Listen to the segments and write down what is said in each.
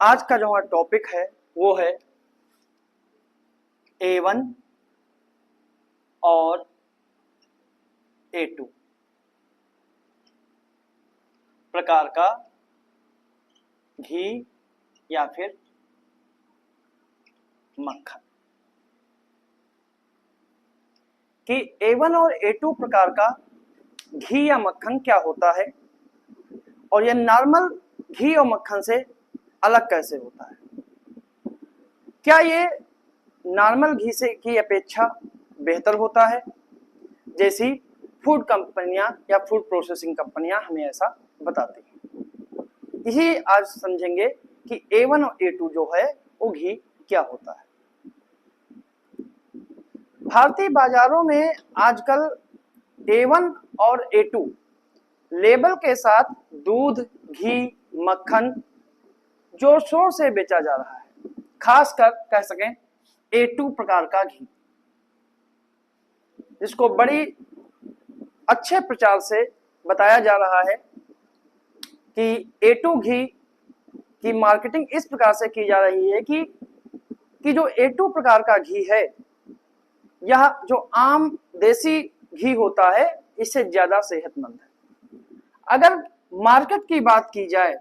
आज का जो हमारा टॉपिक है वो है A1 और A2 प्रकार का घी या फिर मक्खन कि A1 और A2 प्रकार का घी या मक्खन क्या होता है और यह नॉर्मल घी और मक्खन से अलग कैसे होता है। क्या ये नॉर्मल घी से की अपेक्षा बेहतर होता है, जैसी फूड कंपनियां या फूड प्रोसेसिंग कंपनियां हमें ऐसा बताती हैं। यही आज समझेंगे कि A1 और A2 जो है वो घी क्या होता है। भारतीय बाजारों में आजकल A1 और A2 लेबल के साथ दूध, घी, मक्खन जोर शोर से बेचा जा रहा है। खासकर कह सकें A2 प्रकार का घी, जिसको बड़ी अच्छे प्रचार से बताया जा रहा है कि A2 घी की मार्केटिंग इस प्रकार से की जा रही है कि जो A2 प्रकार का घी है यह जो आम देसी घी होता है इससे ज्यादा सेहतमंद है। अगर मार्केट की बात की जाए,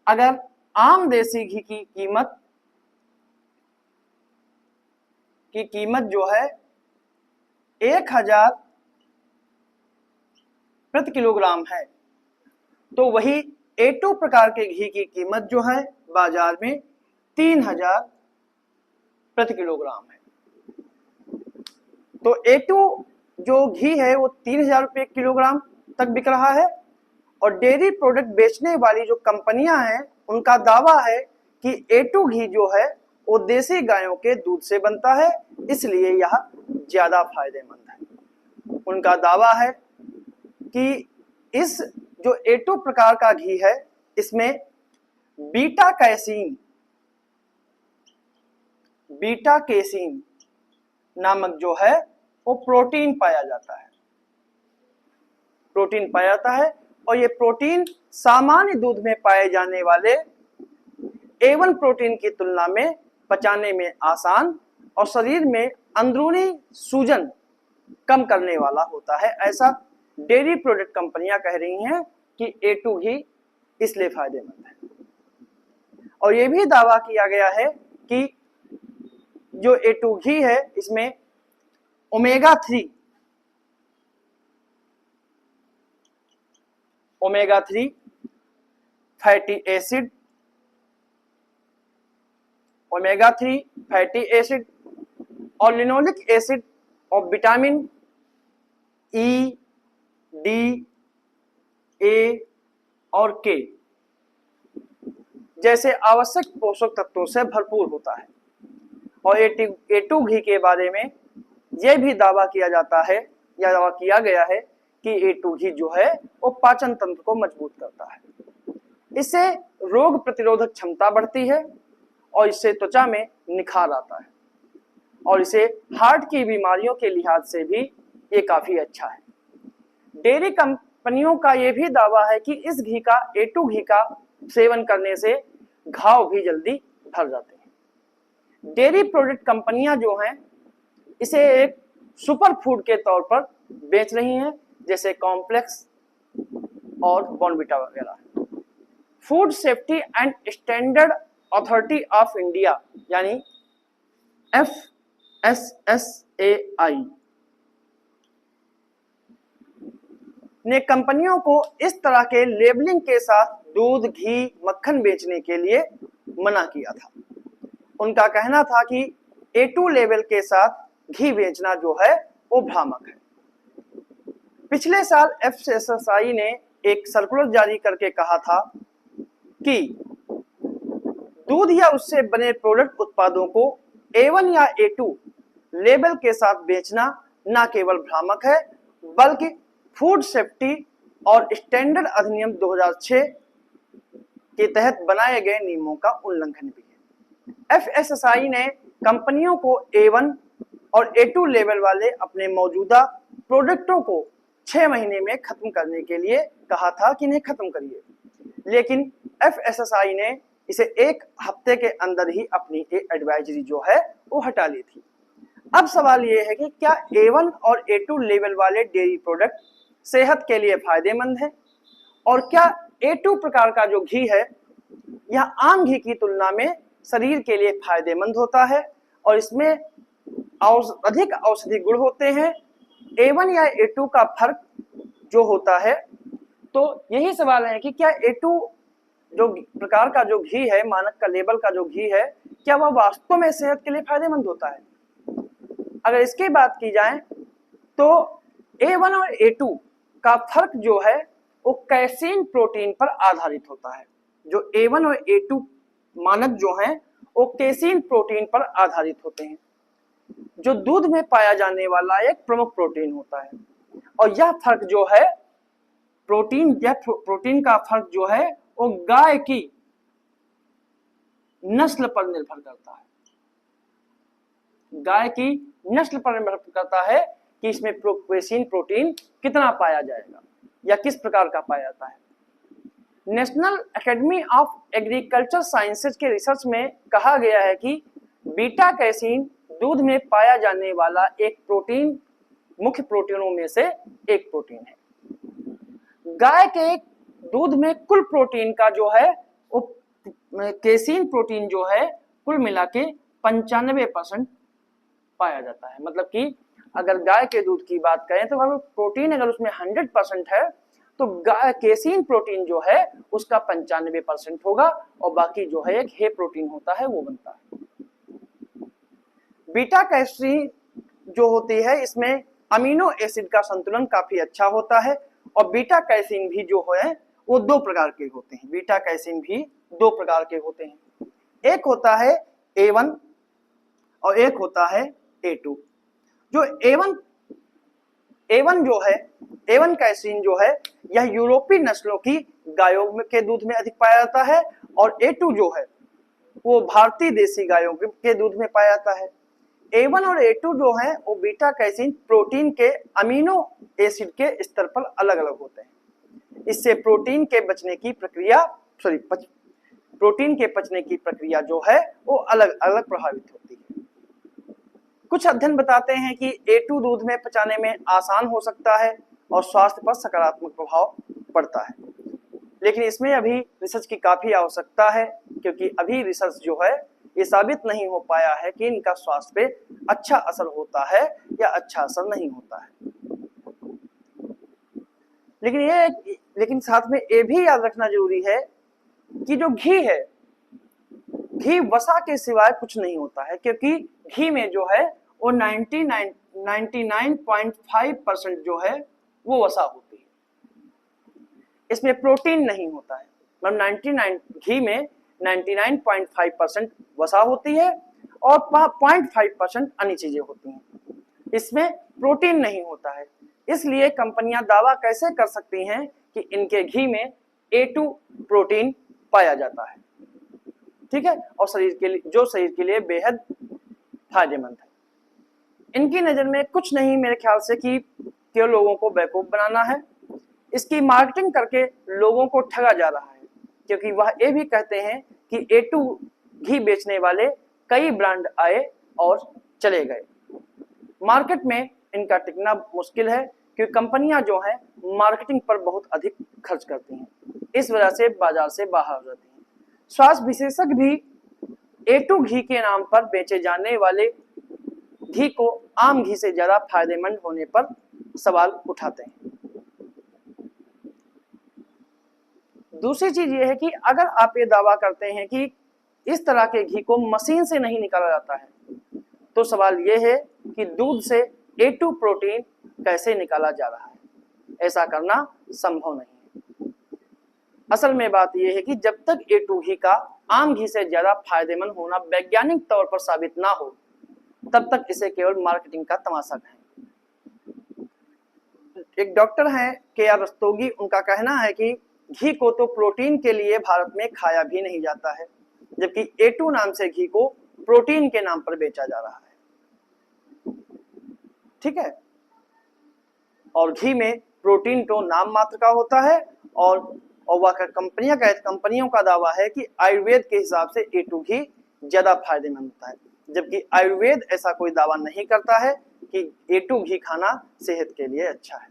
अगर आम देसी घी की कीमत जो है 1000 प्रति किलोग्राम है, तो वही A2 प्रकार के घी की कीमत जो है बाजार में 3000 प्रति किलोग्राम है। तो A2 जो घी है वो 3000 रुपये किलोग्राम तक बिक रहा है और डेयरी प्रोडक्ट बेचने वाली जो कंपनियां हैं उनका दावा है कि A2 घी जो है वो देसी गायों के दूध से बनता है, इसलिए यह ज्यादा फायदेमंद है। उनका दावा है कि इस जो A2 प्रकार का घी है इसमें बीटा केसीन नामक जो है वो प्रोटीन पाया जाता है और ये प्रोटीन सामान्य दूध में पाए जाने वाले A1 प्रोटीन की तुलना में पचाने में आसान और शरीर में अंदरूनी सूजन कम करने वाला होता है। ऐसा डेयरी प्रोडक्ट कंपनियां कह रही हैं कि A2 घी इसलिए फायदेमंद है। और यह भी दावा किया गया है कि जो A2 घी है इसमें ओमेगा 3 फैटी एसिड और लिनोलिक एसिड और विटामिन E, D, A और K जैसे आवश्यक पोषक तत्वों से भरपूर होता है। और A2 घी के बारे में यह भी दावा किया जाता है या दावा किया गया है कि A2 घी जो है वो पाचन तंत्र को मजबूत करता है, इससे रोग प्रतिरोधक क्षमता बढ़ती है और इससे त्वचा में निखार आता है और इसे हार्ट की बीमारियों के लिहाज से भी ये काफी अच्छा है। डेयरी कंपनियों का ये भी दावा है कि इस घी का A2 घी का सेवन करने से घाव भी जल्दी भर जाते हैं। डेयरी प्रोडक्ट कंपनियां जो हैं इसे एक सुपर फूड के तौर पर बेच रही हैं, जैसे कॉम्प्लेक्स और बॉर्नविटा वगैरह। Food safety and standard authority of India यानी FSSAI ने कंपनियों को इस तरह के लेबलिंग के साथ दूध, घी, मक्खन बेचने के लिए मना किया था। उनका कहना था कि A2 लेबल के साथ घी बेचना जो है वो भ्रामक है। पिछले साल FSSAI ने एक सर्कुलर जारी करके कहा था कि दूध या उससे बने प्रोडक्ट उत्पादों को A1 या A2 लेबल के साथ बेचना न केवल भ्रामक है बल्कि फूड सेफ्टी और स्टैंडर्ड अधिनियम 2006 के तहत बनाए गए नियमों का उल्लंघन भी है। FSSAI ने कंपनियों को A1 और A2 लेबल वाले अपने मौजूदा प्रोडक्टों को 6 महीने में खत्म करने के लिए कहा था कि इन्हें खत्म करिए, लेकिन FSSAI ने इसे 1 हफ्ते के अंदर ही अपनी एडवाइजरी जो है वो हटा ली थी। अब सवाल ये है कि क्या A1 और A2 लेवल वाले डेयरी प्रोडक्ट सेहत के लिए फायदेमंद है, और क्या A2 प्रकार का जो घी है यह आम घी की तुलना में शरीर के लिए फायदेमंद होता है और इसमें अधिक औषधि गुण होते हैं। A1 या A2 का फर्क जो होता है, तो यही सवाल है कि क्या A2 जो प्रकार का जो घी है, मानक का लेबल का जो घी है, क्या वह वास्तव में सेहत के लिए फायदेमंद होता है। अगर इसकी बात की जाए तो A1 और A2 का फर्क जो है वो कैसीन प्रोटीन पर आधारित होता है। जो A1 और A2 मानक जो हैं वो कैसीन प्रोटीन पर आधारित होते हैं, जो दूध में पाया जाने वाला एक प्रमुख प्रोटीन होता है। और यह फर्क जो है प्रोटीन का फर्क जो है वो गाय की नस्ल पर निर्भर करता है। गाय की नस्ल पर निर्भर करता है कि इसमें कैसीन प्रोटीन कितना पाया जाएगा या किस प्रकार का पाया जाता है। National academy of agriculture sciences के रिसर्च में कहा गया है कि बीटा कैसीन दूध में पाया जाने वाला एक प्रोटीन मुख्य प्रोटीनों में से एक प्रोटीन है। गाय के दूध में कुल प्रोटीन का जो है वो कैसीन प्रोटीन जो है कुल मिला के 95% पाया जाता है। मतलब कि अगर गाय के दूध की बात करें तो अगर प्रोटीन अगर उसमें 100% है तो गाय कैसीन प्रोटीन जो है उसका 95% होगा और बाकी जो है एक हे प्रोटीन होता है वो बनता है। बीटा कैसीन जो होती है इसमें अमीनो एसिड का संतुलन काफी अच्छा होता है और बीटा कैसीन भी जो है वो 2 प्रकार के होते हैं। बीटा कैसीन भी 2 प्रकार के होते हैं, एक होता है A1 और एक होता है A2। जो A1 जो है A1 कैसीन जो है यह यूरोपीय नस्लों की गायों के दूध में अधिक पाया जाता है और A2 जो है वो भारतीय देसी गायों के दूध में पाया जाता है। A1 और A2 जो है वो बीटा कैसीन प्रोटीन के अमीनो एसिड के स्तर पर अलग अलग होते हैं। इससे प्रोटीन के पचने की प्रक्रिया जो है वो अलग अलग प्रभावित होती है। कुछ अध्ययन बताते हैं कि A2 दूध में पचाने में आसान हो सकता है और स्वास्थ्य पर सकारात्मक प्रभाव पड़ता है, लेकिन इसमें अभी रिसर्च की काफी आवश्यकता है क्योंकि अभी रिसर्च जो है ये साबित नहीं हो पाया है कि इनका स्वास्थ्य पे अच्छा असर होता है या अच्छा असर नहीं होता है। लेकिन साथ में ये भी याद रखना जरूरी है कि जो घी है, घी वसा के सिवाय कुछ नहीं होता है, क्योंकि घी में जो है वो 99.5% जो है वो वसा होती है, इसमें प्रोटीन नहीं होता है। मतलब घी में 99.5% वसा होती है और 0.5% अन्य चीजें होती हैं, इसमें प्रोटीन नहीं होता है। इसलिए कंपनियां दावा कैसे कर सकती हैं कि इनके घी में A2 प्रोटीन पाया जाता है, ठीक है, और शरीर के लिए बेहद फायदेमंद है। इनकी नजर में कुछ नहीं मेरे ख्याल से कि केवल लोगों को बेवकूफ बनाना है। इसकी मार्केटिंग करके लोगों को ठगा जा रहा है, क्योंकि वह ये भी कहते हैं कि A2 घी बेचने वाले कई ब्रांड आए और चले गए। मार्केट में इनका टिकना मुश्किल है क्योंकि कंपनियां जो हैं मार्केटिंग पर बहुत अधिक खर्च करती हैं, इस वजह से बाजार से बाहर हो जाती हैं। स्वास्थ्य विशेषज्ञ भी A2 घी के नाम पर बेचे जाने वाले घी को आम घी से ज्यादा फायदेमंद होने पर सवाल उठाते हैं। दूसरी चीज ये है कि अगर आप ये दावा करते हैं कि इस तरह के घी को मशीन से नहीं निकाला जाता है, तो सवाल ये है कि दूध से A2 प्रोटीन कैसे निकाला जा रहा है। ऐसा करना संभव नहीं है। असल में बात यह है कि जब तक A2 घी का आम घी से ज्यादा फायदेमंद होना वैज्ञानिक तौर पर साबित ना हो, तब तक इसे केवल मार्केटिंग का तमाशा है। एक डॉक्टर हैं KR रस्तोगी, उनका कहना है कि घी को तो प्रोटीन के लिए भारत में खाया भी नहीं जाता है, जबकि A2 नाम से घी को प्रोटीन के नाम पर बेचा जा रहा है, ठीक है। और घी में प्रोटीन तो नाम मात्र का होता है और और वह कंपनियों का दावा है कि आयुर्वेद के हिसाब से A2 घी ज्यादा फायदेमंद होता है, जबकि आयुर्वेद ऐसा कोई दावा नहीं करता है कि A2 घी खाना सेहत के लिए अच्छा है।